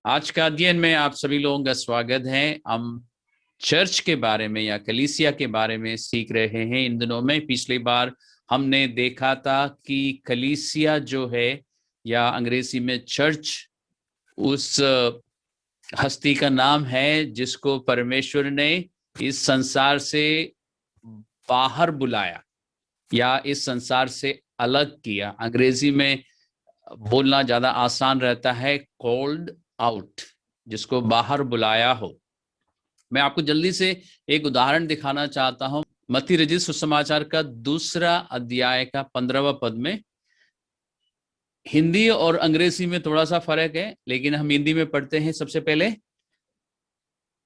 आज का अध्ययन में आप सभी लोगों का स्वागत है। हम चर्च के बारे में या कलीसिया के बारे में सीख रहे हैं। इन दिनों में पिछली बार हमने देखा था कि कलीसिया जो है या अंग्रेजी में चर्च उस हस्ती का नाम है जिसको परमेश्वर ने इस संसार से बाहर बुलाया या इस संसार से अलग किया। अंग्रेजी में बोलना ज्यादा आसान रहता है, कॉल्ड आउट, जिसको बाहर बुलाया हो। मैं आपको जल्दी से एक उदाहरण दिखाना चाहता हूं। मत्ती रचित सुसमाचार का 2 अध्याय का 15वां पद में, हिंदी और अंग्रेजी में थोड़ा सा फर्क है, लेकिन हम हिंदी में पढ़ते हैं। सबसे पहले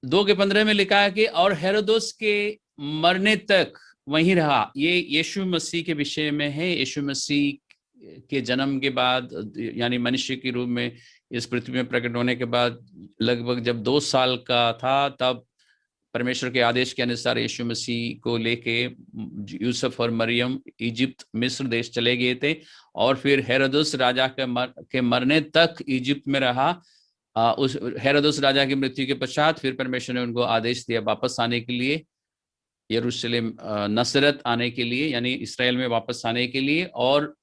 2 के 15 में लिखा है कि और हेरोदोस के मरने तक वहीं रहा। ये यीशु मसीह के विषय में है। यीशु मसीह के जन्म के बाद यानी मनुष्य के रूप में इस पृथ्वी में प्रकट होने के बाद लगभग जब 2 साल का था, तब परमेश्वर के आदेश के अनुसार यीशु मसीह को लेके यूसुफ और मरियम इजिप्ट मिस्र देश चले गए थे और फिर हेरोदस राजा के मरने तक इजिप्ट में रहा। उस हेरोदस राजा की मृत्यु के पश्चात फिर परमेश्वर ने उनको आदेश दिया वापस आने के लिए, यरूशलेम नसरत आने के लिए, यानी इस्राएल में वापस आने के लिए। और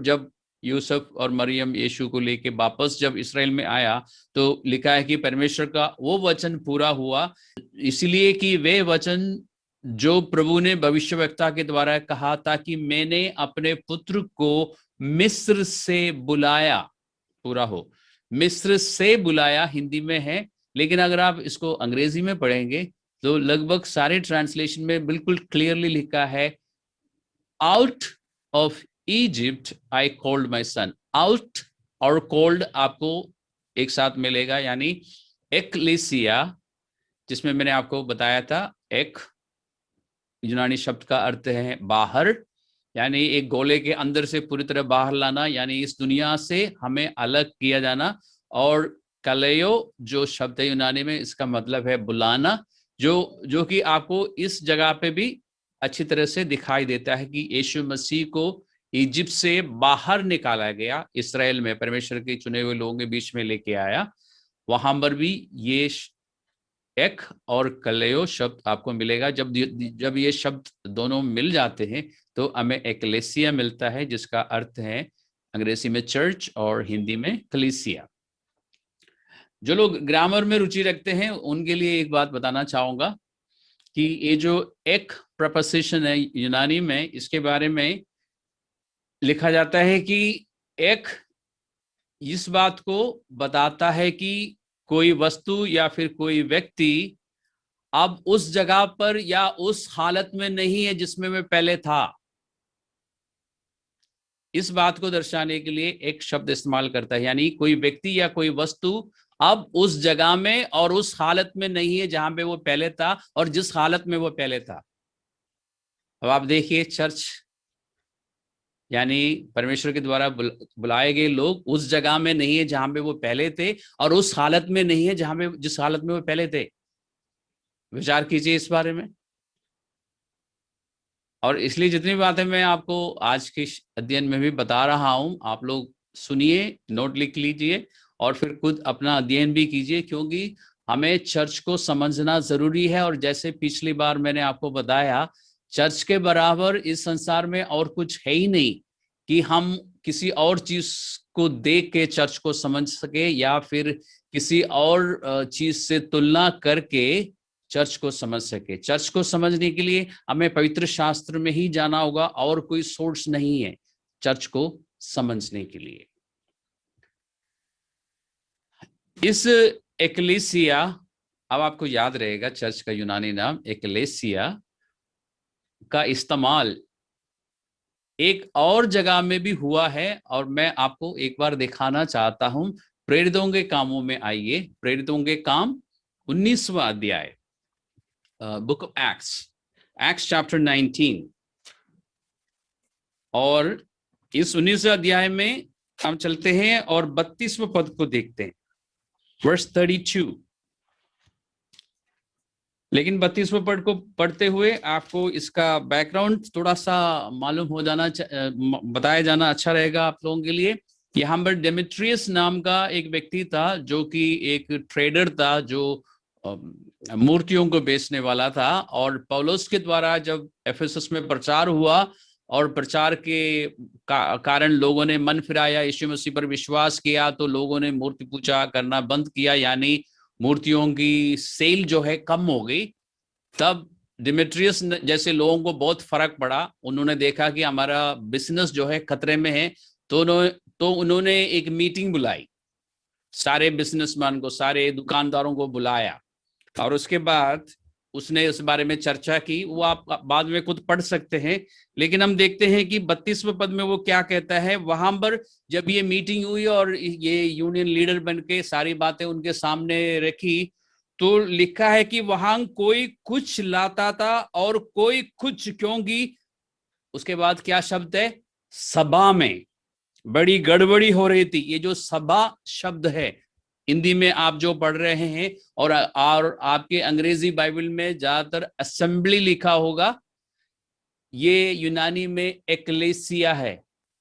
जब यूसुफ और मरियम यीशु को लेके वापस जब इस्राएल में आया तो लिखा है कि परमेश्वर का वो वचन पूरा हुआ, इसलिए कि वे वचन जो प्रभु ने भविष्यवक्ता के द्वारा कहा था कि मैंने अपने पुत्र को मिस्र से बुलाया, पूरा हो। मिस्र से बुलाया हिंदी में है, लेकिन अगर आप इसको अंग्रेजी में पढ़ेंगे तो लगभग सारे ट्रांसलेशन में बिल्कुल क्लियरली लिखा है, out of Egypt I called my son. Out और कॉल्ड आपको एक साथ मिलेगा, यानी एक्लेसिया, जिसमें मैंने आपको बताया था एक यूनानी शब्द का अर्थ है बाहर, यानी एक गोले के अंदर से पूरी तरह बाहर लाना, यानी इस दुनिया से हमें अलग किया जाना। और कलेयो जो शब्द है यूनानी में, इसका मतलब है बुलाना, जो कि आपको इस जगह पे भी अच्छी तरह से दिखाई देता है कि यीशु मसीह को इजिप्ट से बाहर निकाला गया, इसराइल में परमेश्वर के चुने हुए लोगों के बीच में लेके आया। वहां पर भी ये एक और कलेयो शब्द आपको मिलेगा। जब ये शब्द दोनों मिल जाते हैं तो हमें एक्लेसिया मिलता है, जिसका अर्थ है अंग्रेजी में चर्च और हिंदी में कलीसिया। जो लोग ग्रामर में रुचि रखते हैं उनके लिए एक बात बताना चाहूंगा कि ये जो एक प्रपोजिशन है यूनानी में, इसके बारे में लिखा जाता है कि एक इस बात को बताता है कि कोई वस्तु या फिर कोई व्यक्ति अब उस जगह पर या उस हालत में नहीं है जिसमें मैं पहले था। इस बात को दर्शाने के लिए एक शब्द इस्तेमाल करता है, यानी कोई व्यक्ति या कोई वस्तु अब उस जगह में और उस हालत में नहीं है जहां पे वो पहले था और जिस हालत में वो पहले था। अब आप देखिए, चर्च यानी परमेश्वर के द्वारा बुलाए गए लोग उस जगह में नहीं है जहां पे वो पहले थे और उस हालत में नहीं है जहां पे जिस हालत में वो पहले थे। विचार कीजिए इस बारे में। और इसलिए जितनी बातें मैं आपको आज के अध्ययन में भी बता रहा हूं, आप लोग सुनिए, नोट लिख लीजिए और फिर खुद अपना अध्ययन भी कीजिए, क्योंकि हमें चर्च को समझना जरूरी है। और जैसे पिछली बार मैंने आपको बताया, चर्च के बराबर इस संसार में और कुछ है ही नहीं कि हम किसी और चीज को देख के चर्च को समझ सके या फिर किसी और चीज से तुलना करके चर्च को समझ सके। चर्च को समझने के लिए हमें पवित्र शास्त्र में ही जाना होगा, और कोई सोर्स नहीं है चर्च को समझने के लिए। इस एक्लेसिया, अब आपको याद रहेगा चर्च का यूनानी नाम एक्लेसिया का इस्तेमाल एक और जगह में भी हुआ है, और मैं आपको एक बार दिखाना चाहता हूं। प्रेरितों के कामों में आइए, प्रेरितों के काम 19वां अध्याय, बुक ऑफ एक्ट्स चैप्टर 19। और इस 19वें अध्याय में हम चलते हैं और 32वें पद को देखते हैं, वर्स 32। लेकिन 32वें पद को पढ़ते हुए आपको इसका बैकग्राउंड थोड़ा सा मालूम हो जाना, बताया जाना अच्छा रहेगा आप लोगों के लिए। यहाँ पर डेमेट्रियस नाम का एक व्यक्ति था जो कि एक ट्रेडर था, जो मूर्तियों को बेचने वाला था। और पौलुस के द्वारा जब एफेसस में प्रचार हुआ और प्रचार के कारण लोगों ने मन फिराया, यीशु मसीह पर विश्वास किया, तो लोगों ने मूर्ति पूजा करना बंद किया, यानी मूर्तियों की सेल जो है कम हो गई। तब डिमेट्रियस जैसे लोगों को बहुत फर्क पड़ा, उन्होंने देखा कि हमारा बिजनेस जो है खतरे में है, तो उन्होंने एक मीटिंग बुलाई, सारे बिजनेसमैन को, सारे दुकानदारों को बुलाया, और उसके बाद उसने इस बारे में चर्चा की। वो आप बाद में खुद पढ़ सकते हैं, लेकिन हम देखते हैं कि 32वें पद में वो क्या कहता है। वहां पर जब ये मीटिंग हुई और ये यूनियन लीडर बन के सारी बातें उनके सामने रखी, तो लिखा है कि वहां कोई कुछ लाता था और कोई कुछ, क्योंकि उसके बाद क्या शब्द है, सभा में बड़ी गड़बड़ी हो रही थी। ये जो सभा शब्द है, हिंदी में आप जो पढ़ रहे हैं और आपके अंग्रेजी बाइबल में ज्यादातर असेंबली लिखा होगा, ये यूनानी में एक्लेसिया है।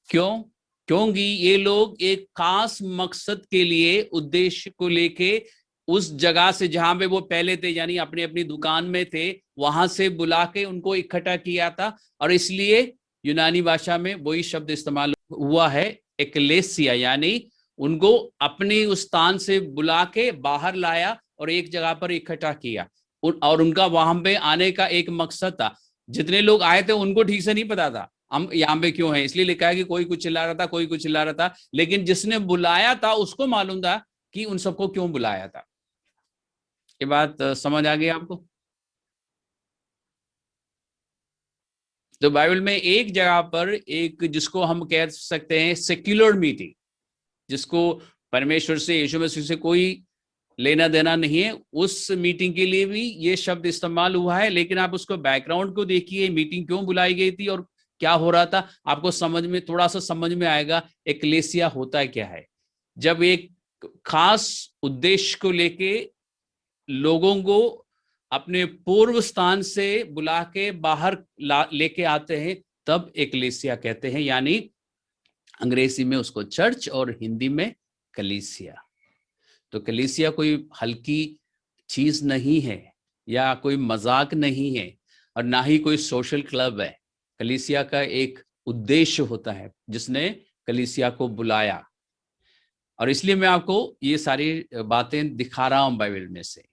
क्यों? क्योंकि ये लोग एक खास मकसद के लिए, उद्देश्य को लेके उस जगह से जहां पे वो पहले थे, यानी अपनी अपनी दुकान में थे, वहां से बुला के उनको इकट्ठा किया था। और इसलिए यूनानी भाषा में वही शब्द इस्तेमाल हुआ है, एक्लेसिया, यानी उनको अपने उस स्थान से बुला के बाहर लाया और एक जगह पर इकट्ठा किया। और उनका वहां पे आने का एक मकसद था। जितने लोग आए थे उनको ठीक से नहीं पता था हम यहाँ पे क्यों हैं, इसलिए लिखा है कि कोई कुछ चिल्ला रहा था, कोई कुछ चिल्ला रहा था, लेकिन जिसने बुलाया था उसको मालूम था कि उन सबको क्यों बुलाया था। ये बात समझ आ गई आपको? तो बाइबल में एक जगह पर एक, जिसको हम कह सकते हैं सेक्युलर मीटिंग, जिसको परमेश्वर से, यीशु मसीह से कोई लेना देना नहीं है, उस मीटिंग के लिए भी ये शब्द इस्तेमाल हुआ है। लेकिन आप उसको बैकग्राउंड को देखिए, मीटिंग क्यों बुलाई गई थी और क्या हो रहा था, आपको समझ में, थोड़ा सा समझ में आएगा एक्लेसिया होता क्या है। जब एक खास उद्देश्य को लेके लोगों को अपने पूर्व स्थान से बुला के बाहर लेके आते हैं, तब एक्लेसिया कहते हैं, यानी अंग्रेजी में उसको चर्च और हिंदी में कलीसिया। तो कलीसिया कोई हल्की चीज नहीं है या कोई मजाक नहीं है, और ना ही कोई सोशल क्लब है। कलीसिया का एक उद्देश्य होता है जिसने कलीसिया को बुलाया, और इसलिए मैं आपको ये सारी बातें दिखा रहा हूं बाइबल में से।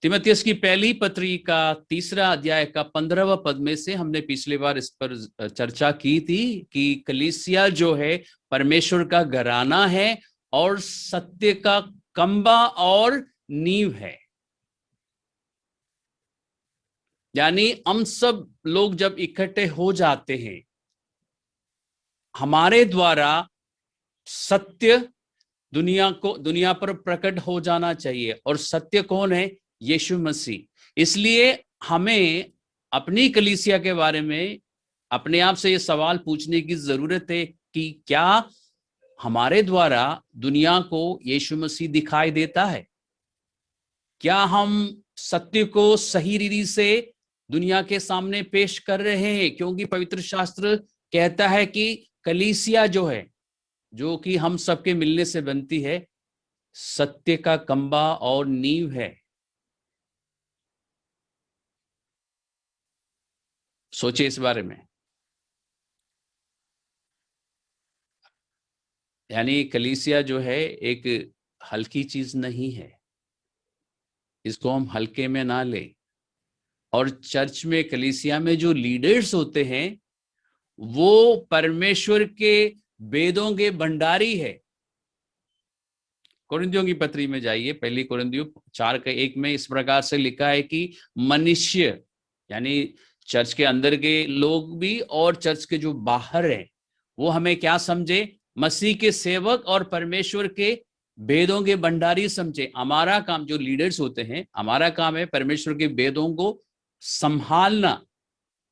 तीमुथियुस की पहली पत्री का 3 अध्याय का 15वां पद में से हमने पिछली बार इस पर चर्चा की थी कि कलीसिया जो है परमेश्वर का घराना है और सत्य का कंबा और नींव है। यानी हम सब लोग जब इकट्ठे हो जाते हैं, हमारे द्वारा सत्य दुनिया पर प्रकट हो जाना चाहिए। और सत्य कौन है? यीशु मसीह। इसलिए हमें अपनी कलीसिया के बारे में अपने आप से ये सवाल पूछने की जरूरत है कि क्या हमारे द्वारा दुनिया को यीशु मसीह दिखाई देता है? क्या हम सत्य को सही रीति से दुनिया के सामने पेश कर रहे हैं? क्योंकि पवित्र शास्त्र कहता है कि कलीसिया जो है, जो कि हम सबके मिलने से बनती है, सत्य का कंबा और नींव है। सोचिए इस बारे में। यानी कलीसिया जो है एक हल्की चीज नहीं है, इसको हम हल्के में ना ले। और चर्च में, कलीसिया में जो लीडर्स होते हैं, वो परमेश्वर के वेदों के भंडारी है। कोरिन्थियों की पत्री में जाइए, पहली कोरिन्थियों 4:1 में इस प्रकार से लिखा है कि मनुष्य, यानी चर्च के अंदर के लोग भी और चर्च के जो बाहर हैं, वो हमें क्या समझे? मसीह के सेवक और परमेश्वर के वेदों के भंडारी समझे। हमारा काम, जो लीडर्स होते हैं, हमारा काम है परमेश्वर के वेदों को संभालना।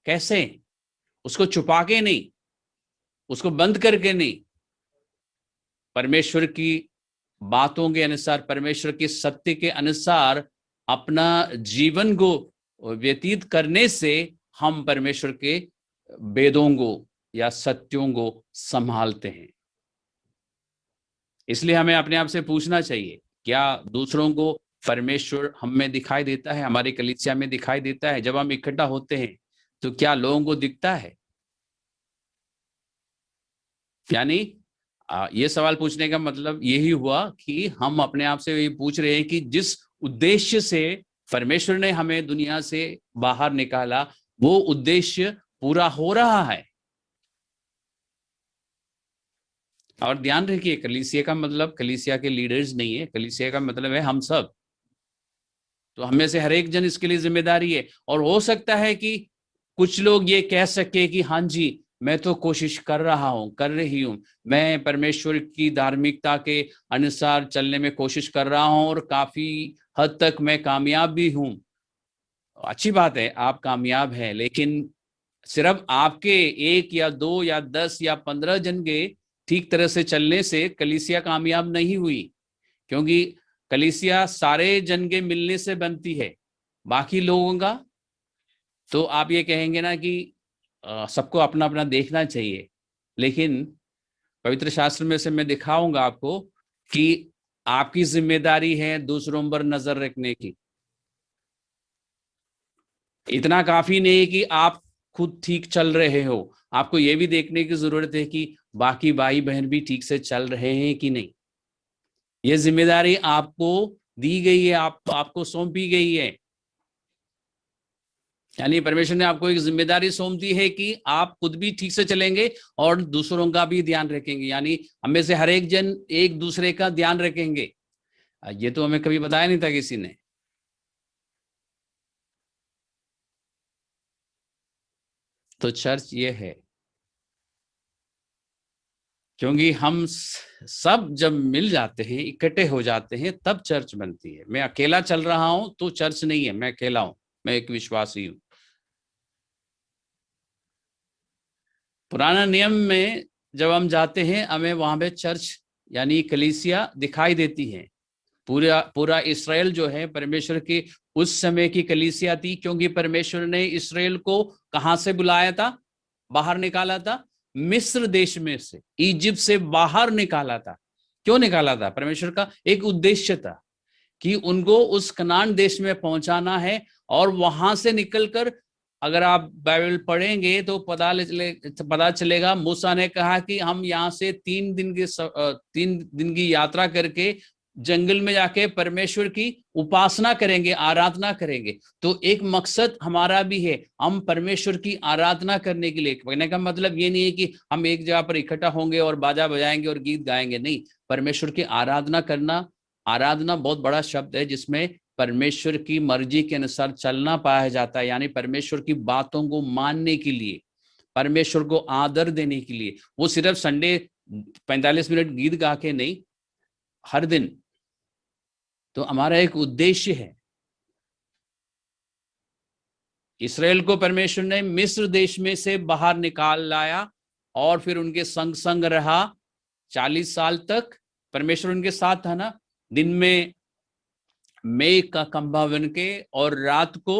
कैसे? उसको छुपा के नहीं, उसको बंद करके नहीं, परमेश्वर की बातों के अनुसार, परमेश्वर के सत्य के अनुसार अपना जीवन को व्यतीत करने से हम परमेश्वर के वेदों को या सत्यों को संभालते हैं। इसलिए हमें अपने आप से पूछना चाहिए, क्या दूसरों को परमेश्वर हम में दिखाई देता है, हमारी कलीसिया में दिखाई देता है? जब हम इकट्ठा होते हैं तो क्या लोगों को दिखता है? यानी ये सवाल पूछने का मतलब यही हुआ कि हम अपने आप से ये पूछ रहे हैं कि जिस उद्देश्य से परमेश्वर ने हमें दुनिया से बाहर निकाला, वो उद्देश्य पूरा हो रहा है। और ध्यान रखिए, कलीसिया का मतलब कलीसिया के लीडर्स नहीं है, कलीसिया का मतलब है हम सब। तो हमें से हर एक जन इसके लिए जिम्मेदारी है। और हो सकता है कि कुछ लोग ये कह सके कि हाँ जी, मैं तो कोशिश कर रहा हूं, कर रही हूं, मैं परमेश्वर की धार्मिकता के अनुसार चलने में कोशिश कर रहा हूं और काफी हद तक मैं कामयाब भी हूं। अच्छी बात है, आप कामयाब हैं, लेकिन सिर्फ आपके 1 या 2 या 10 या 15 जन के ठीक तरह से चलने से कलीसिया कामयाब नहीं हुई। क्योंकि कलीसिया सारे जन के मिलने से बनती है। बाकी लोगों का तो आप ये कहेंगे ना कि सबको अपना अपना देखना चाहिए, लेकिन पवित्र शास्त्र में से मैं दिखाऊंगा आपको कि आपकी जिम्मेदारी है दूसरों पर नजर रखने की। इतना काफी नहीं कि आप खुद ठीक चल रहे हो, आपको ये भी देखने की जरूरत है कि बाकी भाई बहन भी ठीक से चल रहे हैं कि नहीं। ये जिम्मेदारी आपको दी गई है, आपको सौंपी गई है। यानी परमेश्वर ने आपको एक जिम्मेदारी सौंप दी है कि आप खुद भी ठीक से चलेंगे और दूसरों का भी ध्यान रखेंगे। यानी हमें से हर एक जन एक दूसरे का ध्यान रखेंगे। ये तो हमें कभी बताया नहीं था किसी ने। तो चर्च ये है, क्योंकि हम सब जब मिल जाते हैं, इकट्ठे हो जाते हैं, तब चर्च बनती है। मैं अकेला चल रहा हूं तो चर्च नहीं है, मैं अकेला हूं, मैं एक विश्वासी हूं। पुराना नियम में जब हम जाते हैं, हमें वहां पे चर्च यानी कलीसिया दिखाई देती है। पूरा पूरा इसराइल जो है परमेश्वर की उस समय की कलीसिया थी, क्योंकि परमेश्वर ने इसराइल को कहां से बुलाया था, बाहर निकाला था? मिस्र देश में से, इजिप्ट से बाहर निकाला था। क्यों निकाला था? परमेश्वर का एक उद्देश्य था कि उनको उस कनान देश में पहुंचाना है। और वहां से निकलकर, अगर आप बाइबल पढ़ेंगे तो पता चलेगा, मूसा ने कहा कि हम यहाँ से 3 दिन की यात्रा करके जंगल में जाके परमेश्वर की उपासना करेंगे, आराधना करेंगे। तो एक मकसद हमारा भी है, हम परमेश्वर की आराधना करने के लिए। कहने का मतलब ये नहीं है कि हम एक जगह पर इकट्ठा होंगे और बाजा बजाएंगे और गीत गाएंगे, नहीं। परमेश्वर की आराधना करना, आराधना बहुत बड़ा शब्द है जिसमें परमेश्वर की मर्जी के अनुसार चलना पाया जाता है। यानी परमेश्वर की बातों को मानने के लिए, परमेश्वर को आदर देने के लिए। वो सिर्फ संडे 45 मिनट गीत गा के नहीं, हर दिन। तो हमारा एक उद्देश्य है। इसराइल को परमेश्वर ने मिस्र देश में से बाहर निकाल लाया और फिर उनके संग संग रहा 40 साल तक। परमेश्वर उनके साथ था ना, दिन में मेघ का खंभा बन के और रात को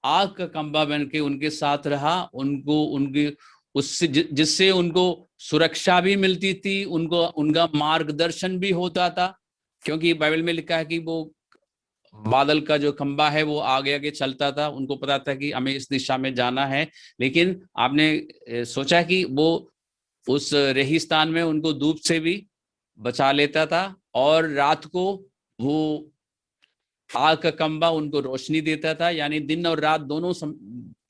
आग का खंभा बन के उनके साथ रहा। उनको उनके उससे जिससे उनको सुरक्षा भी मिलती थी, उनको उनका मार्गदर्शन भी होता था। क्योंकि बाइबल में लिखा है कि वो बादल का जो खंबा है वो आगे आगे चलता था, उनको पता था कि हमें इस दिशा में जाना है। लेकिन आपने सोचा कि वो उस रेगिस्तान में उनको धूप से भी बचा लेता था, और रात को वो आग का खंबा उनको रोशनी देता था। यानी दिन और रात दोनों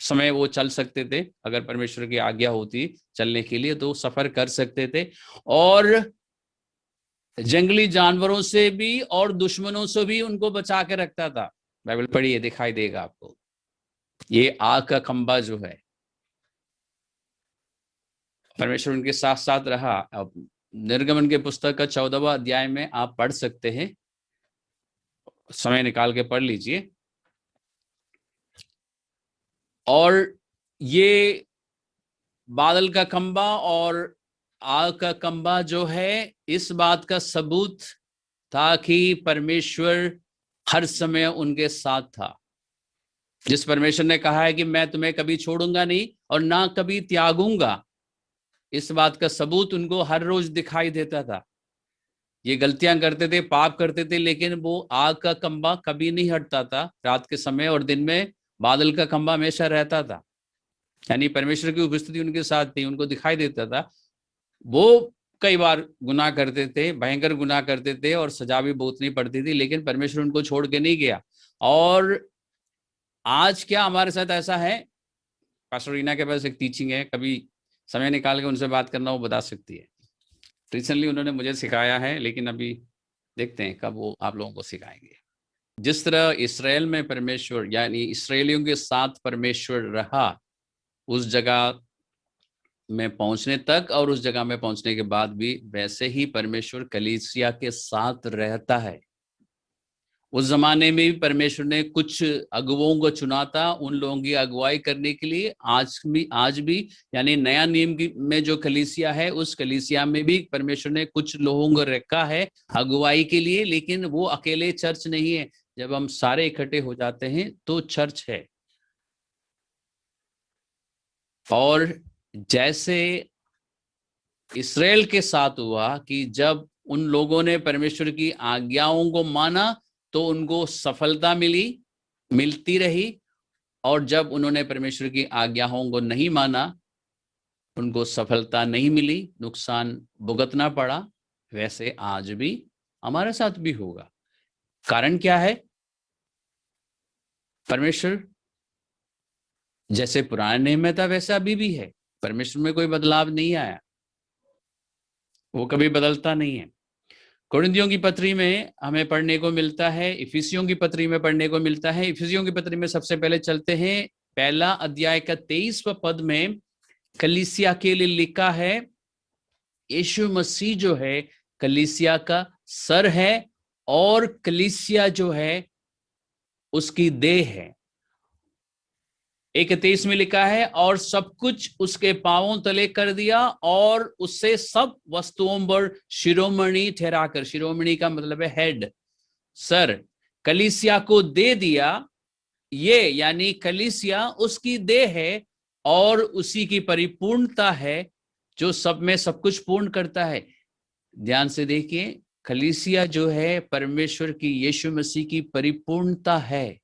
समय वो चल सकते थे। अगर परमेश्वर की आज्ञा होती चलने के लिए तो सफर कर सकते थे। और जंगली जानवरों से भी और दुश्मनों से भी उनको बचा के रखता था। बाइबल पढ़िए, दिखाई देगा आपको। ये आग का खंबा जो है, परमेश्वर उनके साथ साथ रहा। अब निर्गमन के पुस्तक का 14वां अध्याय में आप पढ़ सकते हैं, समय निकाल के पढ़ लीजिए। और ये बादल का खंबा और आग का खंबा जो है, इस बात का सबूत था कि परमेश्वर हर समय उनके साथ था। जिस परमेश्वर ने कहा है कि मैं तुम्हें कभी छोड़ूंगा नहीं और ना कभी त्यागूंगा, इस बात का सबूत उनको हर रोज दिखाई देता था। ये गलतियां करते थे, पाप करते थे, लेकिन वो आग का खंबा कभी नहीं हटता था रात के समय, और दिन में बादल का खंबा हमेशा रहता था। यानी परमेश्वर की उपस्थिति उनके साथ थी, उनको दिखाई देता था। वो कई बार गुनाह करते थे, भयंकर गुनाह करते थे, और सजा भी भुगतनी पड़ती थी, लेकिन परमेश्वर उनको छोड़ के नहीं गया। और आज क्या हमारे साथ ऐसा है? पास्टर रीना के पास एक टीचिंग है, कभी समय निकाल के उनसे बात करना, वो बता सकती है। रिसेंटली उन्होंने मुझे सिखाया है, लेकिन अभी देखते हैं कब वो आप लोगों को सिखाएंगे। जिस तरह इसराइल में परमेश्वर, यानी इसराइलियों के साथ परमेश्वर रहा उस जगह में पहुंचने तक, और उस जगह में पहुंचने के बाद भी, वैसे ही परमेश्वर कलीसिया के साथ रहता है। उस जमाने में भी परमेश्वर ने कुछ अगुवों को चुना था उन लोगों की अगुवाई करने के लिए। आज भी यानी नया नियम की में जो कलीसिया है, उस कलीसिया में भी परमेश्वर ने कुछ लोगों को रखा है अगुवाई के लिए, लेकिन वो अकेले चर्च नहीं है। जब हम सारे इकट्ठे हो जाते हैं तो चर्च है। और जैसे इसराइल के साथ हुआ कि जब उन लोगों ने परमेश्वर की आज्ञाओं को माना तो उनको सफलता मिलती रही, और जब उन्होंने परमेश्वर की आज्ञाओं को नहीं माना, उनको सफलता नहीं मिली, नुकसान भुगतना पड़ा। वैसे आज भी हमारे साथ भी होगा। कारण क्या है? परमेश्वर जैसे पुराने नियम में था वैसे अभी भी है। परमेश्वर में कोई बदलाव नहीं आया, वो कभी बदलता नहीं है। कुरिन्थियों की पत्री में हमें पढ़ने को मिलता है, इफिसियों की पत्री में पढ़ने को मिलता है। इफिसियों की पत्री में सबसे पहले चलते हैं, पहला अध्याय का 23वां पद में कलीसिया के लिए लिखा है, यीशु मसीह जो है कलीसिया का सर है, और कलीसिया जो है उसकी देह है। 1:23 में लिखा है, और सब कुछ उसके पांवों तले कर दिया, और उससे सब वस्तुओं पर शिरोमणि ठहराकर, शिरोमणि का मतलब है हेड, सर, कलीसिया को दे दिया। ये यानी कलीसिया उसकी देह है और उसी की परिपूर्णता है, जो सब में सब कुछ पूर्ण करता है। ध्यान से देखिए, कलीसिया जो है परमेश्वर की, यीशु मसीह की परिपूर्णता है।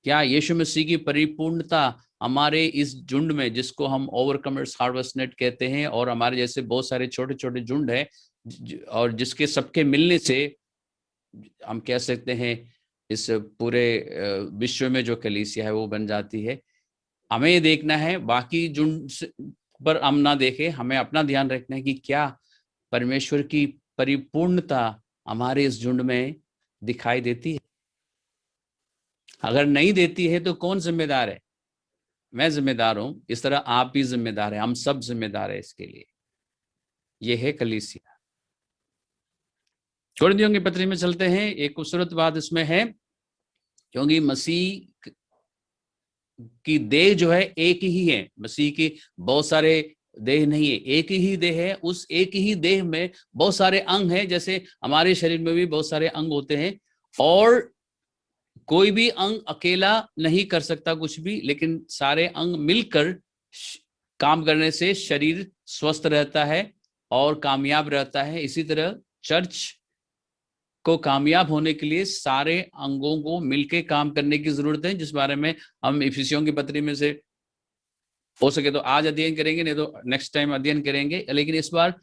क्या यीशु मसीह की परिपूर्णता हमारे इस झुंड में, जिसको हम ओवरकमर्स हार्वेस्ट नेट कहते हैं, और हमारे जैसे बहुत सारे छोटे छोटे झुंड है, और जिसके सबके मिलने से हम कह सकते हैं इस पूरे विश्व में जो कलीसिया है वो बन जाती है। हमें ये देखना है, बाकी झुंड पर हम ना देखें, हमें अपना ध्यान रखना है कि क्या परमेश्वर की परिपूर्णता हमारे इस झुंड में दिखाई देती है। अगर नहीं देती है तो कौन जिम्मेदार है? मैं जिम्मेदार हूं, इस तरह आप भी जिम्मेदार है, हम सब जिम्मेदार है इसके लिए। यह है कलीसिया। कुरिन्थियों की पत्री में चलते हैं। एक खूबसूरत बात इसमें है, क्योंकि मसीह की देह जो है एक ही है। मसीह की बहुत सारे देह नहीं है, एक ही देह है। उस एक ही देह में बहुत सारे अंग हैं, जैसे हमारे शरीर में भी बहुत सारे अंग होते हैं, और कोई भी अंग अकेला नहीं कर सकता कुछ भी, लेकिन सारे अंग मिलकर काम करने से शरीर स्वस्थ रहता है और कामयाब रहता है। इसी तरह चर्च को कामयाब होने के लिए सारे अंगों को मिलकर काम करने की जरूरत है, जिस बारे में हम इफिसियों की पत्री में से हो सके तो आज अध्ययन करेंगे, नहीं तो नेक्स्ट टाइम अध्ययन करेंगे। लेकिन इस बार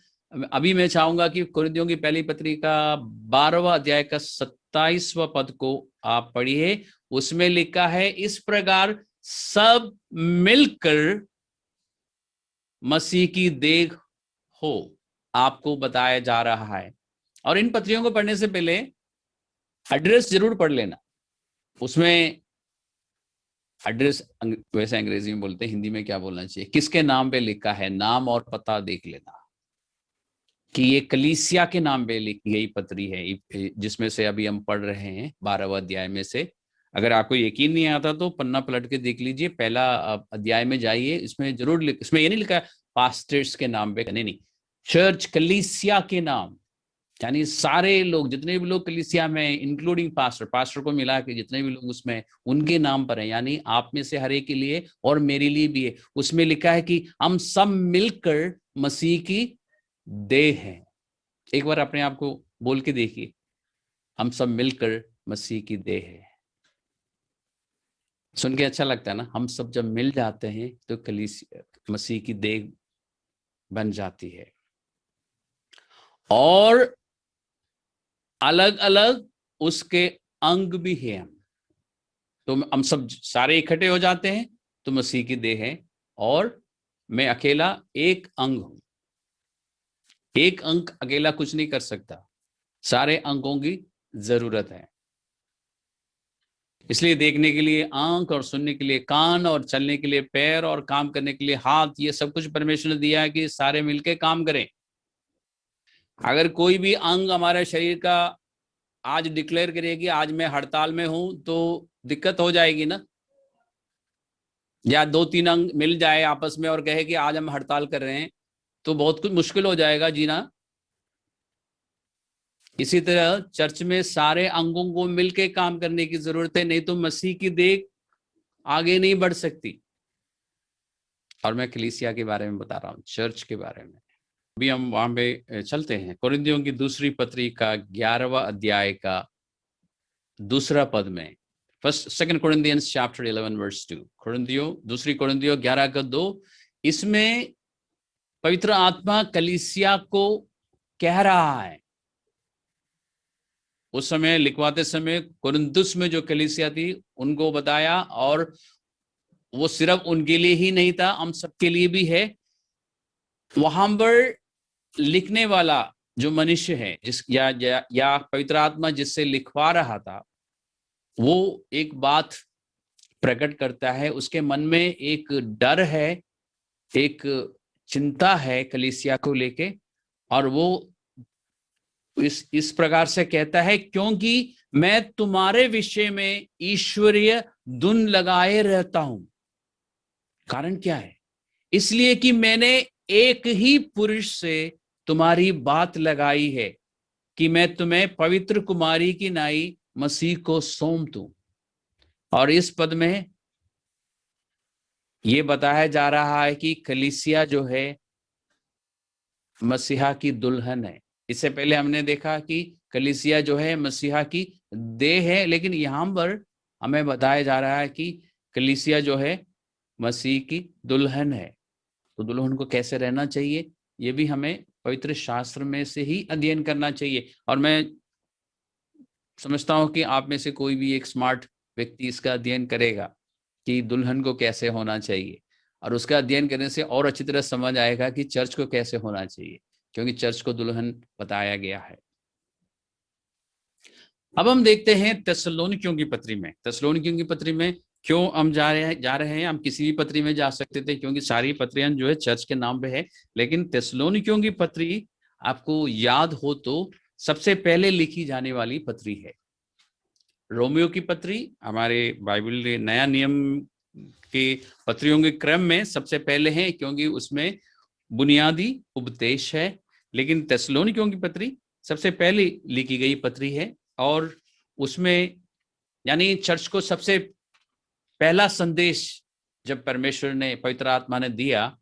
अभी मैं चाहूंगा कि कुरिन्थियों की पहली पत्री का 12वां अध्याय का 27वां पद को आप पढ़िए। उसमें लिखा है, इस प्रकार सब मिलकर मसीह की देह हो, आपको बताया जा रहा है। और इन पत्रियों को पढ़ने से पहले एड्रेस जरूर पढ़ लेना। उसमें एड्रेस वैसे अंग्रेजी में बोलते हैं, हिंदी में क्या बोलना चाहिए, किसके नाम पे लिखा है, नाम और पता देख लेना कि ये कलीसिया के नाम पे लिखी गई पत्री है, जिसमें से अभी हम पढ़ रहे हैं 12वां अध्याय में से। अगर आपको यकीन नहीं आता तो पन्ना पलट के देख लीजिए, पहला अध्याय में जाइए। इसमें जरूर इसमें ये नहीं लिखा पास्टर्स के नाम पे, नहीं, चर्च कलीसिया के नाम, यानी सारे लोग, जितने भी लोग कलीसिया में, इंक्लूडिंग पास्टर को मिला के जितने भी लोग उसमें, उनके नाम पर है। यानी आप में से हर एक के लिए और मेरे लिए भी है। उसमें लिखा है कि हम सब मिलकर मसीह की देह हैं। एक बार अपने आप को बोल के देखिए, हम सब मिलकर मसीह की देह है। सुन के अच्छा लगता है ना? हम सब जब मिल जाते हैं तो कलीसिया मसीह की देह बन जाती है। और अलग अलग उसके अंग भी हैं हम। तो हम सब सारे इकट्ठे हो जाते हैं तो मसीह की देह है। और मैं अकेला एक अंग हूं। एक अंग अकेला कुछ नहीं कर सकता, सारे अंगों की जरूरत है। इसलिए देखने के लिए आंख, और सुनने के लिए कान, और चलने के लिए पैर, और काम करने के लिए हाथ, ये सब कुछ परमेश्वर ने दिया है कि सारे मिलके काम करें। अगर कोई भी अंग हमारे शरीर का आज डिक्लेयर करेगी आज मैं हड़ताल में हूं, तो दिक्कत हो जाएगी ना। या दो तीन अंग मिल जाए आपस में और कहे कि आज हम हड़ताल कर रहे हैं, तो बहुत कुछ मुश्किल हो जाएगा जीना। इसी तरह चर्च में सारे अंगों को मिलके काम करने की जरूरत है, नहीं तो मसीह की देख आगे नहीं बढ़ सकती। और मैं कलीसिया के बारे में बता रहा हूँ, चर्च के बारे में। अभी हम वहां पे चलते हैं, कुरिन्थियों की दूसरी पत्री का 11वां अध्याय का दूसरा पद में। First second Corinthians chapter 11 verse 2। कुरिन्थियों, दूसरी कुरिन्थियों 11 का 2। इसमें पवित्र आत्मा कलीसिया को कह रहा है। उस समय लिखवाते समय कुरिन्थुस में जो कलीसिया थी उनको बताया, और वो सिर्फ उनके लिए ही नहीं था, हम सबके लिए भी है। वहां पर लिखने वाला जो मनुष्य है, जिस या पवित्र आत्मा जिससे लिखवा रहा था, वो एक बात प्रकट करता है। उसके मन में एक डर है, एक चिंता है कलीसिया को लेके। और वो इस प्रकार से कहता है, क्योंकि मैं तुम्हारे विषय में ईश्वरीय धुन लगाए रहता हूं। कारण क्या है? इसलिए कि मैंने एक ही पुरुष से तुम्हारी बात लगाई है कि मैं तुम्हें पवित्र कुमारी की नाई मसीह को सौंप दूं। और इस पद में यह बताया जा रहा है कि कलीसिया जो है मसीहा की दुल्हन है। इससे पहले हमने देखा कि कलीसिया जो है मसीहा की देह है, लेकिन यहां पर हमें बताया जा रहा है कि कलीसिया जो है मसीह की दुल्हन है। तो दुल्हन को कैसे रहना चाहिए, ये भी हमें पवित्र शास्त्र में से ही अध्ययन करना चाहिए। और मैं समझता हूं कि आप में से कोई भी एक स्मार्ट व्यक्ति इसका अध्ययन करेगा कि दुल्हन को कैसे होना चाहिए। और उसका अध्ययन करने से और अच्छी तरह समझ आएगा कि चर्च को कैसे होना चाहिए, क्योंकि चर्च को दुल्हन बताया गया है। अब हम देखते हैं थिस्सलुनीकियों की पत्री में। थिस्सलुनीकियों की पत्री में क्यों हम जा रहे हैं? हम किसी भी पत्री में जा सकते थे, क्योंकि सारी पत्रियां जो है चर्च के नाम पे है। लेकिन थिस्सलुनीकियों की पत्री, आपको याद हो तो, सबसे पहले लिखी जाने वाली पत्री है। रोमियो की पत्री हमारे बाइबल के नया नियम के पत्रियों के क्रम में सबसे पहले है, क्योंकि उसमें बुनियादी उपदेश है। लेकिन थिस्सलुनीकियों की पत्री सबसे पहले लिखी गई पत्री है, और उसमें यानी चर्च को सबसे पहला संदेश जब परमेश्वर ने, पवित्र आत्मा ने दिया,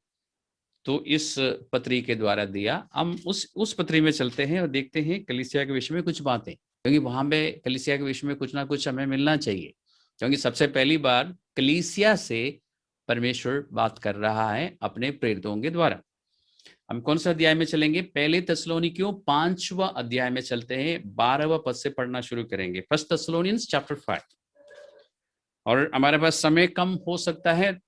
तो इस पत्री के द्वारा दिया। हम उस पत्री में चलते हैं और देखते हैं कलीसिया के विषय में कुछ बातें, क्योंकि वहां पे कलीसिया के विषय में कुछ ना कुछ हमें मिलना चाहिए। क्योंकि सबसे पहली बार कलीसिया से परमेश्वर बात कर रहा है अपने प्रेरितों के द्वारा। हम कौन सा अध्याय में चलेंगे? पहले थिस्सलुनीकियों 5वां अध्याय में चलते हैं, 12वां पद से पढ़ना शुरू करेंगे। First Thessalonians chapter 5। और हमारे पास समय कम हो सकता है,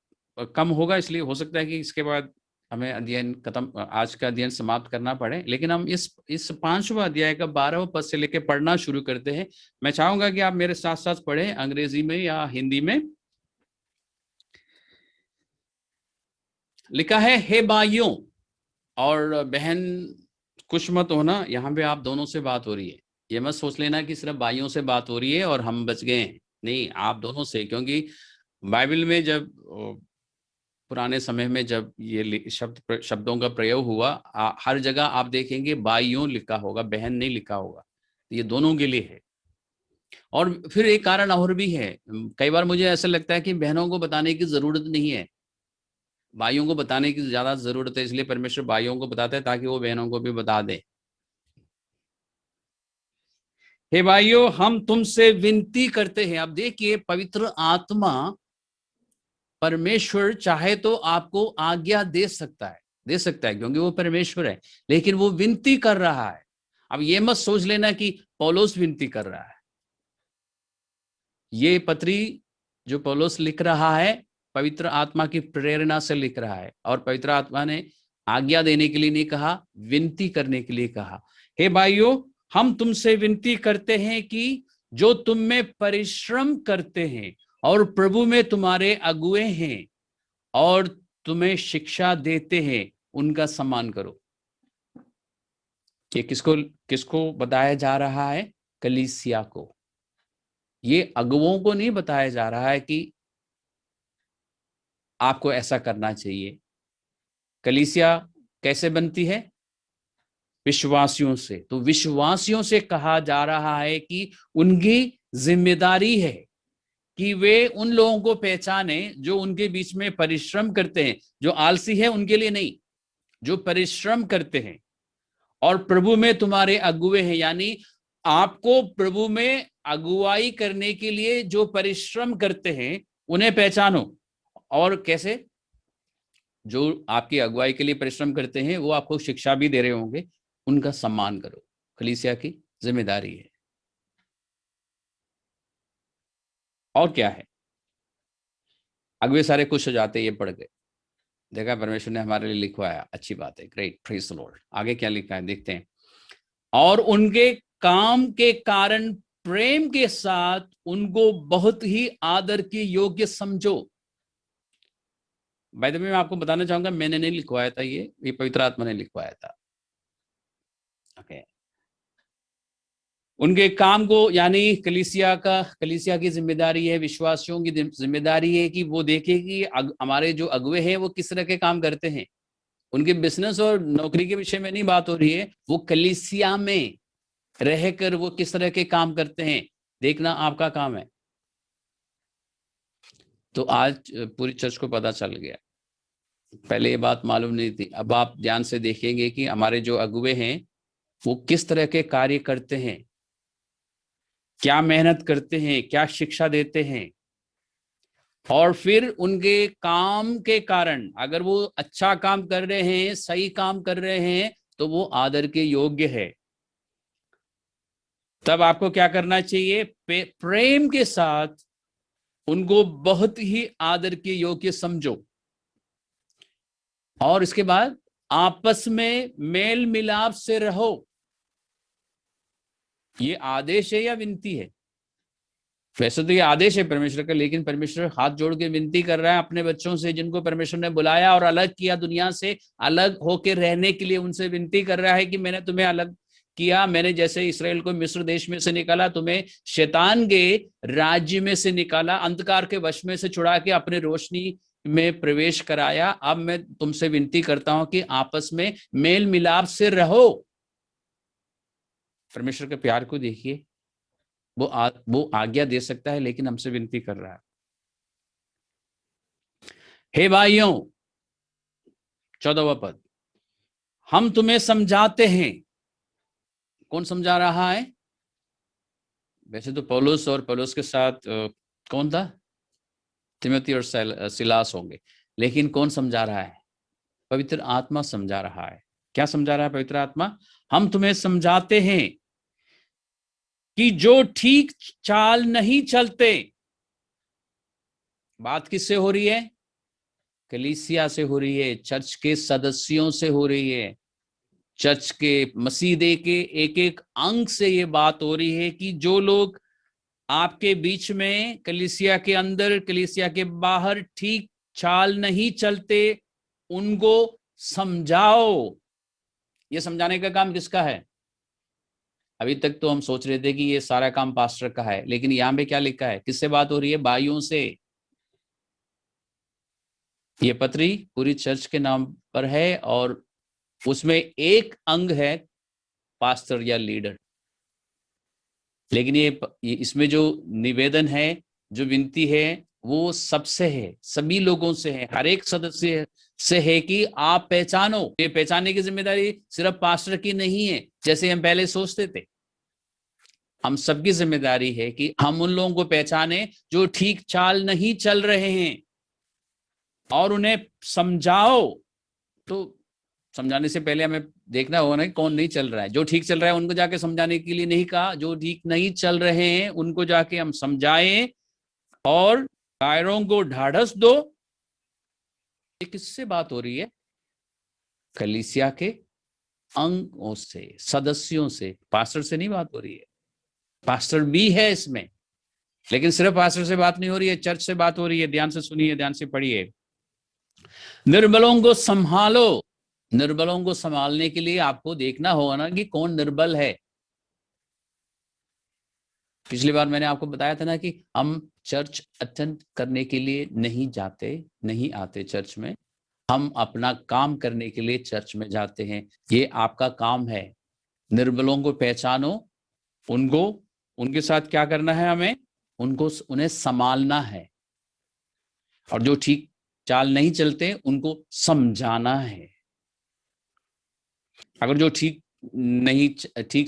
कम होगा, इसलिए हो सकता है कि इसके बाद हमें अध्ययन खत्म, आज का अध्ययन समाप्त करना पड़े। लेकिन हम इस 5वां अध्याय का 12वां पद से लेकर पढ़ना शुरू करते हैं। मैं चाहूंगा कि आप मेरे साथ साथ पढ़ें, अंग्रेजी में या हिंदी में। लिखा है, हे भाइयों और बहन, कुछ मत होना, यहाँ पे आप दोनों से बात हो रही है। ये मत सोच लेना कि सिर्फ भाइयों से बात हो रही है और हम बच गए हैं। नहीं, आप दोनों से, क्योंकि बाइबल में जब पुराने समय में जब ये शब्दों का प्रयोग हुआ, हर जगह आप देखेंगे भाइयों लिखा होगा, बहन नहीं लिखा होगा। ये दोनों के लिए है। और फिर एक कारण और भी है, कई बार मुझे ऐसा लगता है कि बहनों को बताने की जरूरत नहीं है, भाइयों को बताने की ज्यादा जरूरत है, इसलिए परमेश्वर भाइयों को बताता है ताकि वो बहनों को भी बता दे। हे भाइयों, हम तुमसे विनती करते हैं। अब देखिए, पवित्र आत्मा, परमेश्वर चाहे तो आपको आज्ञा दे सकता है, क्योंकि वो परमेश्वर है, लेकिन वो विनती कर रहा है। अब ये मत सोच लेना कि पौलुस विनती कर रहा है। ये पत्री जो पौलुस लिख रहा है, पवित्र आत्मा की प्रेरणा से लिख रहा है, और पवित्र आत्मा ने आज्ञा देने के लिए नहीं कहा, विनती करने के लिए कहा। हे भाइयों, हम तुमसे विनती करते हैं कि जो तुम में परिश्रम करते हैं और प्रभु में तुम्हारे अगुए हैं और तुम्हें शिक्षा देते हैं, उनका सम्मान करो। ये किसको किसको बताया जा रहा है? कलीसिया को। ये अगुओं को नहीं बताया जा रहा है कि आपको ऐसा करना चाहिए। कलीसिया कैसे बनती है? विश्वासियों से। तो विश्वासियों से कहा जा रहा है कि उनकी जिम्मेदारी है कि वे उन लोगों को पहचाने जो उनके बीच में परिश्रम करते हैं। जो आलसी है उनके लिए नहीं, जो परिश्रम करते हैं। और प्रभु में तुम्हारे अगुए हैं, यानी आपको प्रभु में अगुवाई करने के लिए जो परिश्रम करते हैं उन्हें पहचानो। और कैसे? जो आपकी अगुवाई के लिए परिश्रम करते हैं वो आपको शिक्षा भी दे रहे होंगे, उनका सम्मान करो। कलीसिया की जिम्मेदारी है। और क्या है? अगुवे सारे खुश हो जाते, ये पढ़ गए, देखा परमेश्वर ने हमारे लिए लिखवाया, अच्छी बात है, ग्रेट, प्रेज द लॉर्ड। आगे क्या लिखा है देखते हैं। और उनके काम के कारण प्रेम के साथ उनको बहुत ही आदर के योग्य समझो। बाय द वे, मैं आपको बताना चाहूंगा, मैंने नहीं लिखवाया था, ये पवित्र आत्मा ने लिखवाया था। ओके। उनके काम को, यानी कलीसिया की जिम्मेदारी है, विश्वासियों की जिम्मेदारी है कि वो देखे कि हमारे जो अगुवे हैं वो किस तरह के काम करते हैं। उनके बिजनेस और नौकरी के विषय में नहीं बात हो रही है, वो कलीसिया में रहकर वो किस तरह के काम करते हैं, देखना आपका काम है। तो आज पूरी चर्च को पता चल गया, पहले ये बात मालूम नहीं थी। अब आप ध्यान से देखेंगे कि हमारे जो अगुवे हैं वो किस तरह के कार्य करते हैं, क्या मेहनत करते हैं, क्या शिक्षा देते हैं। और फिर उनके काम के कारण अगर वो अच्छा काम कर रहे हैं, सही काम कर रहे हैं, तो वो आदर के योग्य है। तब आपको क्या करना चाहिए? प्रेम के साथ उनको बहुत ही आदर के योग्य समझो। और इसके बाद आपस में मेल मिलाप से रहो। ये आदेश है या विनती है? वैसे तो ये आदेश है परमेश्वर का, लेकिन परमेश्वर हाथ जोड़ के विनती कर रहा है अपने बच्चों से, जिनको परमेश्वर ने बुलाया और अलग किया, दुनिया से अलग होकर रहने के लिए उनसे विनती कर रहा है कि मैंने तुम्हें अलग किया। मैंने जैसे इसराइल को मिस्र देश में से निकाला, तुम्हें शैतान के राज्य में से निकाला, अंधकार के वश में से छुड़ा के अपने रोशनी में प्रवेश कराया। अब मैं तुमसे विनती करता हूं कि आपस में मेल मिलाप से रहो। परमेश्वर के प्यार को देखिए, वो आज्ञा दे सकता है, लेकिन हमसे विनती कर रहा है। हे भाइयों, 14वां पद, हम तुम्हें समझाते हैं। कौन समझा रहा है? वैसे तो पौलुस, और पौलुस के साथ कौन था? तिमोथी और सिलास होंगे, लेकिन कौन समझा रहा है? पवित्र आत्मा समझा रहा है। क्या समझा रहा है पवित्र आत्मा? हम तुम्हें समझाते हैं कि जो ठीक चाल नहीं चलते। बात किससे हो रही है? कलीसिया से हो रही है, चर्च के सदस्यों से हो रही है, चर्च के मसीदे के एक एक अंग से ये बात हो रही है कि जो लोग आपके बीच में, कलीसिया के अंदर, कलीसिया के बाहर ठीक चाल नहीं चलते, उनको समझाओ। ये समझाने का काम किसका है? अभी तक तो हम सोच रहे थे कि ये सारा काम पास्टर का है, लेकिन यहां पे क्या लिखा है? किससे बात हो रही है? भाइयों से। ये पत्री पूरी चर्च के नाम पर है और उसमें एक अंग है पास्टर या लीडर, लेकिन ये इसमें जो निवेदन है, जो विनती है, वो सबसे है, सभी लोगों से है, हर एक सदस्य से है कि आप पहचानो। ये पहचानने की जिम्मेदारी सिर्फ पास्टर की नहीं है जैसे हम पहले सोचते थे। हम सबकी जिम्मेदारी है कि हम उन लोगों को पहचाने जो ठीक चाल नहीं चल रहे हैं और उन्हें समझाओ। तो समझाने से पहले हमें देखना होगा ना कि कौन नहीं चल रहा है। जो ठीक चल रहा है उनको जाके समझाने के लिए नहीं कहा, जो ठीक नहीं चल रहे हैं उनको जाके हम समझाएं और कायरों को ढाढ़स दो। ये किससे बात हो रही है? कलीसिया के अंगों से, सदस्यों से, पास्टर से नहीं बात हो रही है। पास्टर भी है इसमें, लेकिन सिर्फ पास्टर से बात नहीं हो रही है, चर्च से बात हो रही है। ध्यान से सुनिए, ध्यान से पढ़िए। निर्बलों को संभालो। निर्बलों को संभालने के लिए आपको देखना होगा ना कि कौन निर्बल है। पिछली बार मैंने आपको बताया था ना कि हम चर्च अटेंड करने के लिए नहीं जाते, नहीं आते चर्च में, हम अपना काम करने के लिए चर्च में जाते हैं। ये आपका काम है। निर्बलों को पहचानो, उनको, उनके साथ क्या करना है हमें? उन्हें संभालना है, और जो ठीक चाल नहीं चलते उनको समझाना है। अगर जो ठीक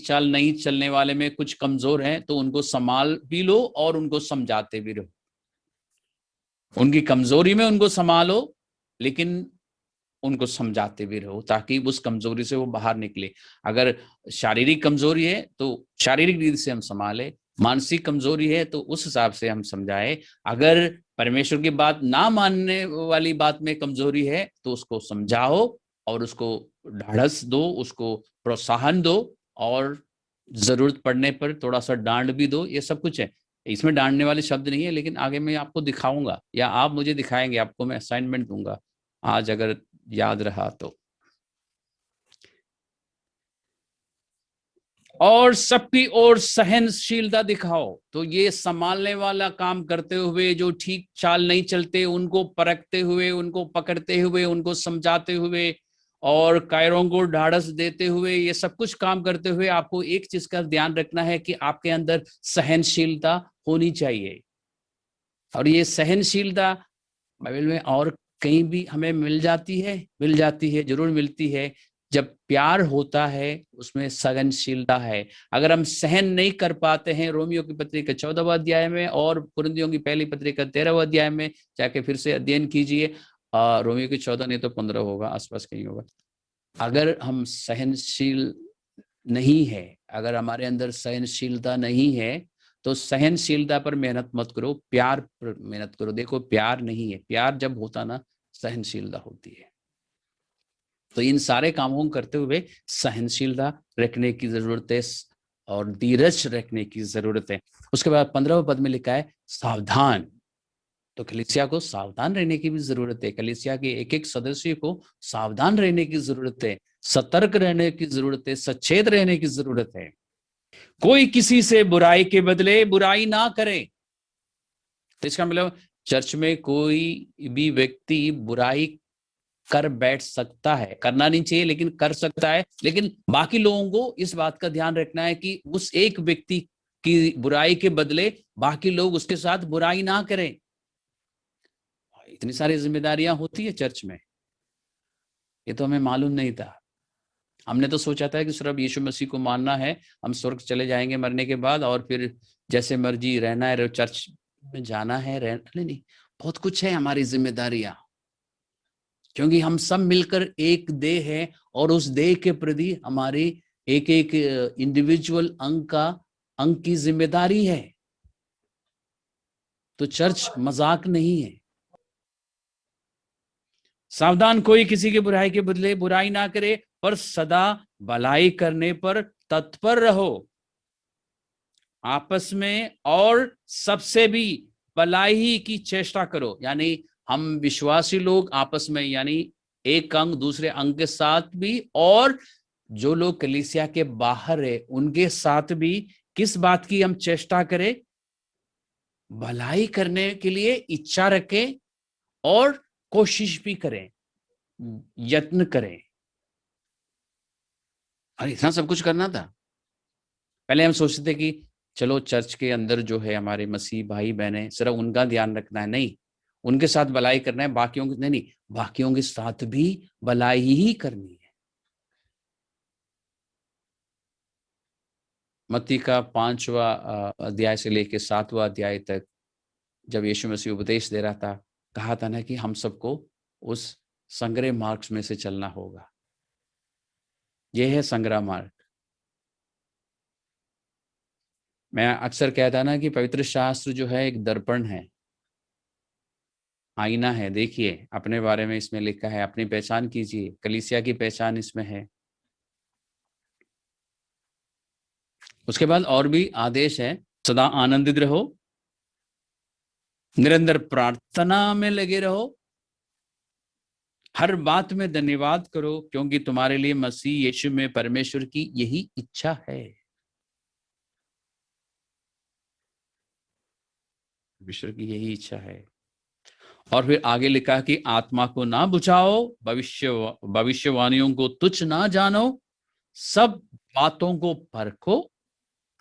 चाल नहीं चलने वाले में कुछ कमजोर हैं तो उनको संभाल भी लो और उनको समझाते भी रहो। उनकी कमजोरी में उनको संभालो, लेकिन उनको समझाते भी रहो ताकि उस कमजोरी से वो बाहर निकले। अगर शारीरिक कमजोरी है तो शारीरिक रीति से हम संभाले, मानसिक कमजोरी है तो उस हिसाब से हम समझाए। अगर परमेश्वर की बात ना मानने वाली बात में कमजोरी है तो उसको समझाओ और उसको ढाढ़स दो, उसको प्रोत्साहन दो, और जरूरत पड़ने पर थोड़ा सा डांट भी दो। ये सब कुछ है इसमें। डांटने वाले शब्द नहीं है, लेकिन आगे मैं आपको दिखाऊंगा या आप मुझे दिखाएंगे, आपको मैं असाइनमेंट दूंगा आज अगर याद रहा तो। और सबकी ओर सहनशीलता दिखाओ। तो ये संभालने वाला काम करते हुए, जो ठीक चाल नहीं चलते उनको परखते हुए, उनको पकड़ते हुए, उनको समझाते हुए और कायरों को ढाढ़स देते हुए, ये सब कुछ काम करते हुए आपको एक चीज का ध्यान रखना है कि आपके अंदर सहनशीलता होनी चाहिए। और ये सहनशीलता बाइबल में और कहीं भी हमें मिल जाती है, जरूर मिलती है। जब प्यार होता है उसमें सहनशीलता है। अगर हम सहन नहीं कर पाते हैं, रोमियो की पत्री के 14वें अध्याय में और कुरिन्थियों की पहली पत्री का 13वें अध्याय में जाके फिर से अध्ययन कीजिए। रोमियो की 14 नहीं तो 15 होगा, आसपास कहीं होगा। अगर हम सहनशील नहीं है, अगर हमारे अंदर सहनशीलता नहीं है तो सहनशीलता पर मेहनत मत करो, प्यार पर मेहनत करो। देखो प्यार नहीं है, प्यार जब होता ना सहनशीलता होती है। तो इन सारे कामों को करते हुए सहनशीलता रखने की जरूरत है और धीरज रखने की जरूरत है। उसके बाद 15वें पद में लिखा है सावधान। तो कलीसिया को सावधान रहने की भी जरूरत है। कलीसिया के एक एक सदस्य को सावधान रहने की जरूरत है, सतर्क रहने की जरूरत है, सचेत रहने की जरूरत है। कोई किसी से बुराई के बदले बुराई ना करे। तो इसका मतलब चर्च में कोई भी व्यक्ति बुराई कर बैठ सकता है, करना नहीं चाहिए लेकिन कर सकता है। लेकिन बाकी लोगों को इस बात का ध्यान रखना है कि उस एक व्यक्ति की बुराई के बदले बाकी लोग उसके साथ बुराई ना करें। इतनी सारी जिम्मेदारियां होती है चर्च में, ये तो हमें मालूम नहीं था। हमने तो सोचा था कि सिर्फ यीशु मसीह को मानना है, हम स्वर्ग चले जाएंगे मरने के बाद और फिर जैसे मर्जी रहना है, चर्च में जाना है, रहना नहीं। बहुत कुछ है हमारी जिम्मेदारियां, क्योंकि हम सब मिलकर एक देह है और उस देह के प्रति हमारी एक एक इंडिविजुअल अंग की जिम्मेदारी है। तो चर्च मजाक नहीं है। सावधान, कोई किसी की बुराई के बदले बुराई ना करे, पर सदा भलाई करने पर तत्पर रहो। आपस में और सबसे भी भलाई की चेष्टा करो। यानी हम विश्वासी लोग आपस में, यानी एक अंग दूसरे अंग के साथ भी, और जो लोग कलीसिया के बाहर है उनके साथ भी किस बात की हम चेष्टा करें? भलाई करने के लिए इच्छा रखें और कोशिश भी करें, यत्न करें। और इतना सब कुछ करना था। पहले हम सोचते थे कि चलो चर्च के अंदर जो है हमारे मसीह भाई बहने, सिर्फ उनका ध्यान रखना है, नहीं, उनके साथ भलाई करना है, बाकियों के नहीं, बाकियों के साथ भी भलाई ही करनी है। मत्ती का 5वां अध्याय से लेकर 7वां अध्याय तक जब यीशु मसीह उपदेश दे रहा था, कहा था ना कि हम सबको उस संग्रह मार्ग में से चलना होगा। यह है संग्रह मार्ग। मैं अक्सर कहता ना कि पवित्र शास्त्र जो है एक दर्पण है, आईना है। देखिए अपने बारे में इसमें लिखा है, अपनी पहचान कीजिए, कलीसिया की पहचान इसमें है। उसके बाद और भी आदेश है, सदा आनंदित रहो, निरंतर प्रार्थना में लगे रहो, हर बात में धन्यवाद करो, क्योंकि तुम्हारे लिए मसीह यीशु में परमेश्वर की यही इच्छा है। परमेश्वर की यही इच्छा है। और फिर आगे लिखा कि आत्मा को ना बुझाओ, भविष्यवाणियों को तुच्छ ना जानो, सब बातों को परखो।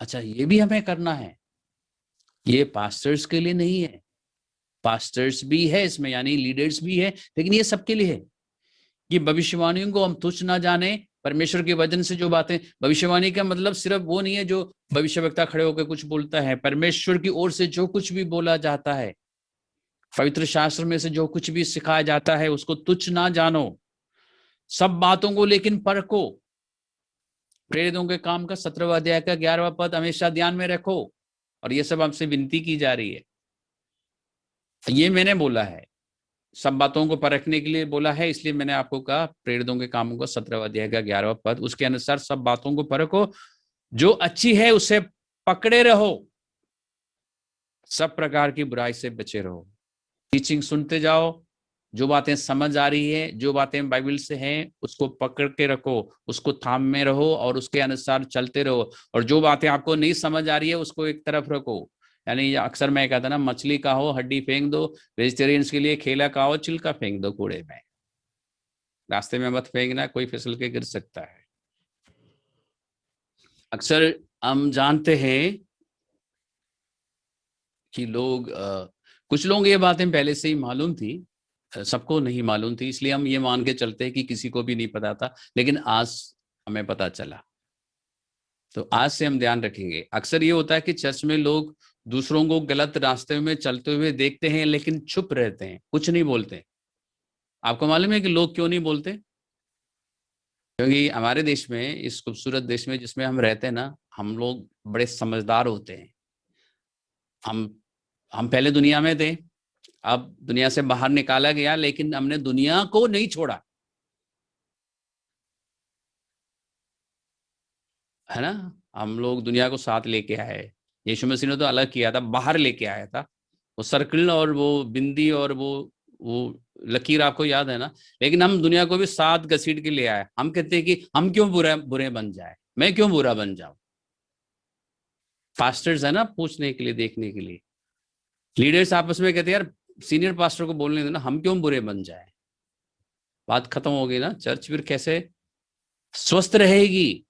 अच्छा, ये भी हमें करना है। ये पास्टर्स के लिए नहीं है, पास्टर्स भी है इसमें, यानी लीडर्स भी है, लेकिन ये सबके लिए है कि भविष्यवाणियों को हम तुच्छ ना जाने। परमेश्वर के वचन से जो बातें, भविष्यवाणी का मतलब सिर्फ वो नहीं है जो भविष्यवक्ता खड़े होकर कुछ बोलता है। परमेश्वर की ओर से जो कुछ भी बोला जाता है, पवित्र शास्त्र में से जो कुछ भी सिखाया जाता है, उसको तुच्छ ना जानो, सब बातों को लेकिन परखो। प्रेरितों के काम का 17वां अध्याय का 11वां पद हमेशा ध्यान में रखो। और ये सब आपसे विनती की जा रही है। ये मैंने बोला है, सब बातों को परखने के लिए बोला है, इसलिए मैंने आपको कहा प्रेरितों के कामों का 17वां अध्याय का 11वां पद, उसके अनुसार सब बातों को परखो, जो अच्छी है उसे पकड़े रहो, सब प्रकार की बुराई से बचे रहो। टीचिंग सुनते जाओ, जो बातें समझ आ रही है, जो बातें बाइबल से हैं, उसको पकड़ के रखो, उसको थाम में रहो और उसके अनुसार चलते रहो। और जो बातें आपको नहीं समझ आ रही है उसको एक तरफ रखो। यानी अक्सर मैं कहता ना, मछली का हो हड्डी फेंक दो, वेजिटेरियंस के लिए केला का हो छिलका फेंक दो कूड़े में, रास्ते में मत फेंकना, कोई फिसल के गिर सकता है। अक्सर हम जानते हैं कि कुछ लोग, ये बातें पहले से ही मालूम थी, सबको नहीं मालूम थी, इसलिए हम ये मान के चलते हैं कि किसी को भी नहीं पता था, लेकिन आज हमें पता चला। तो आज से हम ध्यान रखेंगे। अक्सर ये होता है कि चर्च में लोग दूसरों को गलत रास्ते में चलते हुए देखते हैं, लेकिन चुप रहते हैं, कुछ नहीं बोलते। आपको मालूम है कि लोग क्यों नहीं बोलते? क्योंकि हमारे देश में, इस खूबसूरत देश में जिसमें हम रहते हैं ना, हम लोग बड़े समझदार होते हैं। हम हम पहले दुनिया में थे, अब दुनिया से बाहर निकाला गया, लेकिन हमने दुनिया को नहीं छोड़ा, है ना। हम लोग दुनिया को साथ लेके आए। यीशु मसीह ने तो अलग किया था, बाहर लेके आया था। वो सर्कल और वो बिंदी और वो लकीर आपको याद है ना। लेकिन हम दुनिया को भी साथ घसीट के ले आए। हम कहते हैं कि हम क्यों बुरे बुरे बन जाए, मैं क्यों बुरा बन जाऊं। पास्टर्स है ना पूछने के लिए, देखने के लिए। लीडर्स आपस में कहते हैं यार, सीनियर पास्टर को बोलने देना, हम क्यों बुरे बन जाए। बात खत्म हो गई ना, चर्च फिर कैसे स्वस्थ रहेगी।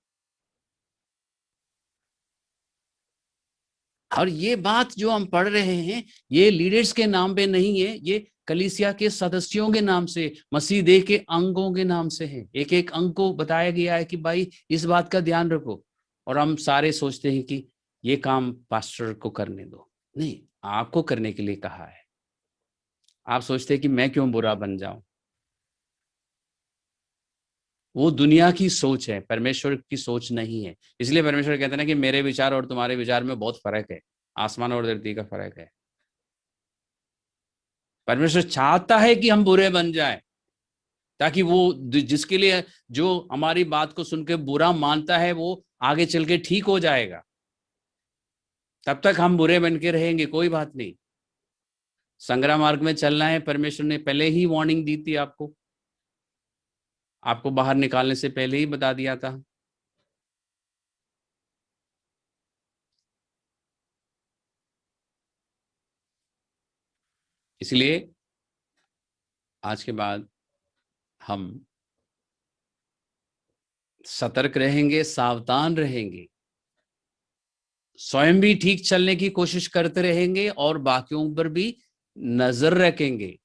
और ये बात जो हम पढ़ रहे हैं, ये लीडर्स के नाम पे नहीं है, ये कलीसिया के सदस्यों के नाम से, मसीह देह के अंगों के नाम से है। एक एक अंग को बताया गया है कि भाई इस बात का ध्यान रखो। और हम सारे सोचते हैं कि ये काम पास्टर को करने दो। नहीं, आपको करने के लिए कहा है। आप सोचते हैं कि मैं क्यों बुरा बन जाऊं। वो दुनिया की सोच है, परमेश्वर की सोच नहीं है। इसलिए परमेश्वर कहते हैं ना कि मेरे विचार और तुम्हारे विचार में बहुत फर्क है, आसमान और धरती का फर्क है। परमेश्वर चाहता है कि हम बुरे बन जाए, ताकि वो जिसके लिए, जो हमारी बात को सुनकर बुरा मानता है, वो आगे चल के ठीक हो जाएगा। तब तक हम बुरे बन के रहेंगे, कोई बात नहीं। संग्राम मार्ग में चलना है, परमेश्वर ने पहले ही वार्निंग दी थी आपको, आपको बाहर निकालने से पहले ही बता दिया था। इसलिए आज के बाद हम सतर्क रहेंगे, सावधान रहेंगे, स्वयं भी ठीक चलने की कोशिश करते रहेंगे और बाकियों पर भी नजर रखेंगे।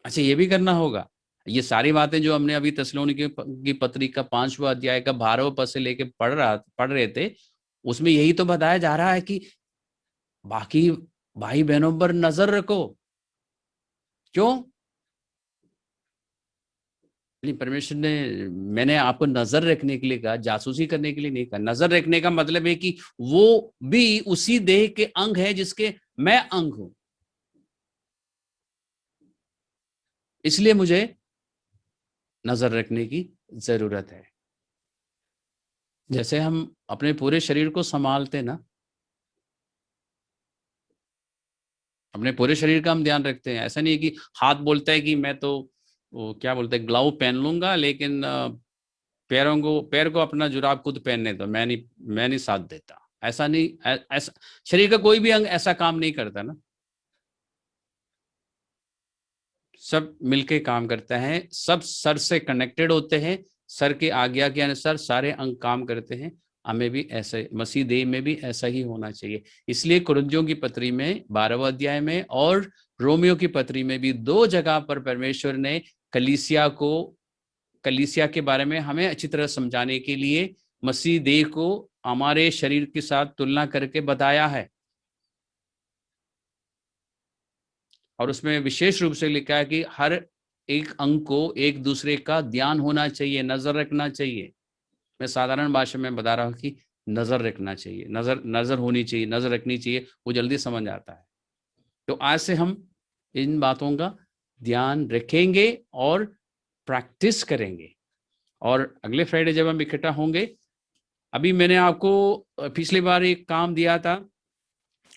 अच्छा, ये भी करना होगा। ये सारी बातें जो हमने अभी थिस्सलुनीके की पत्री का 5वां अध्याय का 12वें पद से लेके पढ़ रहे थे, उसमें यही तो बताया जा रहा है कि बाकी भाई बहनों पर नजर रखो। क्यों? नहीं, परमेश्वर ने, मैंने आपको नजर रखने के लिए कहा, जासूसी करने के लिए नहीं कहा। नजर रखने का मतलब है कि वो भी उसी देह के अंग है जिसके मैं अंग हूं, इसलिए मुझे नजर रखने की जरूरत है। जैसे हम अपने पूरे शरीर को संभालते ना, अपने पूरे शरीर का हम ध्यान रखते हैं। ऐसा नहीं है कि हाथ बोलता है कि मैं तो वो क्या बोलते हैं, ग्लव पहन लूंगा, लेकिन पैर को अपना जुराब खुद पहनने दो, मैं नहीं साथ देता। ऐसा नहीं, ऐसा शरीर का कोई भी अंग ऐसा काम नहीं करता ना। सब मिलके काम करता है, सब सर से कनेक्टेड होते हैं, सर की आज्ञा के अनुसार सारे अंग काम करते हैं। हमें भी ऐसे, मसीह देह में भी ऐसा ही होना चाहिए। इसलिए कुरिन्थियों की पत्री में 12वें अध्याय में और रोमियो की पत्री में भी 2 जगह पर परमेश्वर ने कलीसिया के बारे में हमें अच्छी तरह समझाने के लिए मसीह देह को हमारे शरीर के साथ तुलना करके बताया है। और उसमें विशेष रूप से लिखा है कि हर एक अंग को एक दूसरे का ध्यान होना चाहिए, नजर रखना चाहिए। मैं साधारण भाषा में बता रहा हूँ कि नजर रखना चाहिए, नजर नजर होनी चाहिए, नजर रखनी चाहिए, वो जल्दी समझ आता है। तो आज से हम इन बातों का ध्यान रखेंगे और प्रैक्टिस करेंगे। और अगले फ्राइडे जब हम इकट्ठा होंगे, अभी मैंने आपको पिछली बार एक काम दिया था,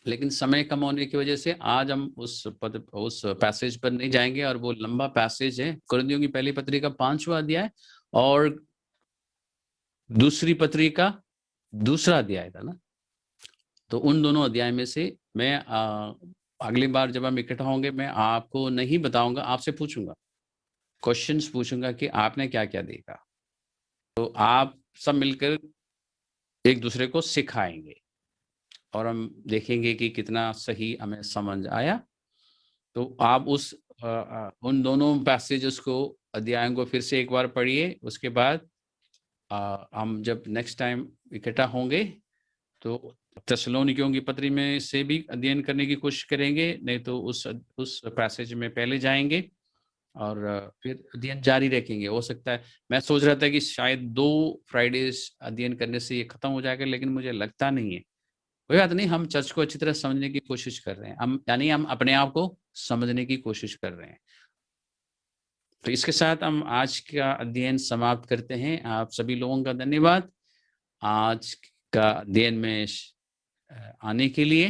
लेकिन समय कम होने की वजह से आज हम उस पैसेज पर नहीं जाएंगे। और वो लंबा पैसेज है, कुरिन्थियों की पहली पत्री का 5वां अध्याय और दूसरी पत्री का 2रा अध्याय था ना। तो उन दोनों अध्याय में से मैं अगली बार जब हम इकट्ठा होंगे, मैं आपको नहीं बताऊंगा, आपसे पूछूंगा, क्वेश्चंस पूछूंगा कि आपने क्या क्या देखा। तो आप सब मिलकर एक दूसरे को सिखाएंगे और हम देखेंगे कि कितना सही हमें समझ आया। तो आप उन दोनों पैसेजेस को, अध्यायों को फिर से एक बार पढ़िए। उसके बाद हम जब नेक्स्ट टाइम इकट्ठा होंगे तो थिस्सलुनीकियों की पत्री में से भी अध्ययन करने की कोशिश करेंगे, नहीं तो उस पैसेज में पहले जाएंगे और फिर अध्ययन जारी रखेंगे। हो सकता है, मैं सोच रहा था कि शायद 2 फ्राइडेज अध्ययन करने से ये खत्म हो जाएगा, लेकिन मुझे लगता नहीं है। कोई बात नहीं, हम चर्च को अच्छी तरह समझने की कोशिश कर रहे हैं, हम अपने आप को समझने की कोशिश कर रहे हैं। तो इसके साथ हम आज का अध्ययन समाप्त करते हैं। आप सभी लोगों का धन्यवाद आज का अध्ययन में आने के लिए।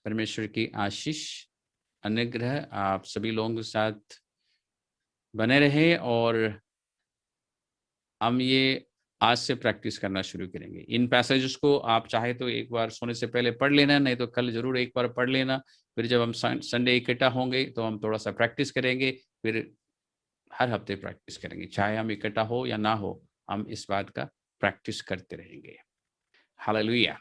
परमेश्वर की आशीष, अनुग्रह आप सभी लोगों के साथ बने रहे और हम ये आज से प्रैक्टिस करना शुरू करेंगे। इन पैसेजेस को आप चाहे तो एक बार सोने से पहले पढ़ लेना, नहीं तो कल जरूर एक बार पढ़ लेना। फिर जब हम संडे इकट्ठा होंगे तो हम थोड़ा सा प्रैक्टिस करेंगे, फिर हर हफ्ते प्रैक्टिस करेंगे, चाहे हम इकट्ठा हो या ना हो, हम इस बात का प्रैक्टिस करते रहेंगे। हालेलुया।